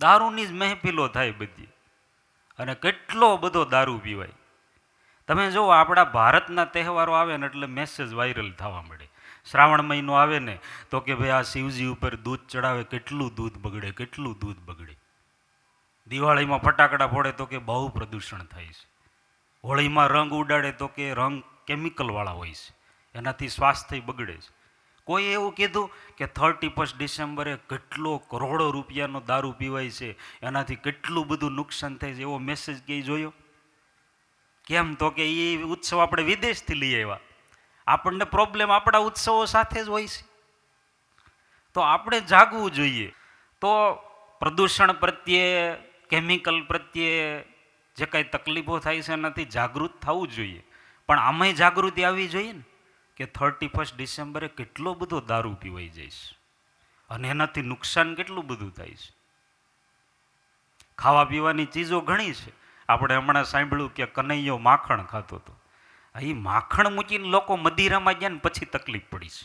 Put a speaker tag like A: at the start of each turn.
A: દારૂની જ મહેફિલો થાય બધી, અને કેટલો બધો દારૂ પીવાય. તમે જુઓ, આપણા ભારતના તહેવારો આવે ને એટલે મેસેજ વાયરલ થવા મળે. શ્રાવણ મહિનો આવે ને તો કે ભાઈ આ શિવજી ઉપર દૂધ ચડાવે, કેટલું દૂધ બગડે, કેટલું દૂધ બગડે. દિવાળીમાં ફટાકડા ફોડે તો કે બહુ પ્રદૂષણ થાય છે. હોળીમાં રંગ ઉડાડે તો કે રંગ કેમિકલવાળા હોય છે, એનાથી સ્વાસ્થ્ય બગડે છે. કોઈ એવું કીધું કે 31 ડિસેમ્બરે કેટલો કરોડો રૂપિયાનો દારૂ પીવાય છે, એનાથી કેટલું બધું નુકસાન થાય છે, એવો મેસેજ ક્યાંય જોયો? કેમ તો કે એ ઉત્સવ આપણે વિદેશથી લઈ આવ્યા, આપણને પ્રોબ્લેમ આપણા ઉત્સવો સાથે જ હોય છે. તો આપણે જાગવું જોઈએ. તો પ્રદૂષણ પ્રત્યે, કેમિકલ પ્રત્યે જે કાંઈ તકલીફો થાય છે એનાથી જાગૃત થવું જોઈએ. પણ આમાંય જાગૃતિ આવવી જોઈએ ને કે 31 ડિસેમ્બરે કેટલો બધો દારૂ પીવાઈ જાય છે અને એનાથી નુકસાન કેટલું બધું થાય છે. ખાવા પીવાની ચીજો ઘણી છે. આપણે હમણાં સાંભળ્યું કે કનૈયો માખણ ખાતો હતો. એ માખણ મૂકીને લોકો મદિરામાં ગયા ને પછી તકલીફ પડી છે.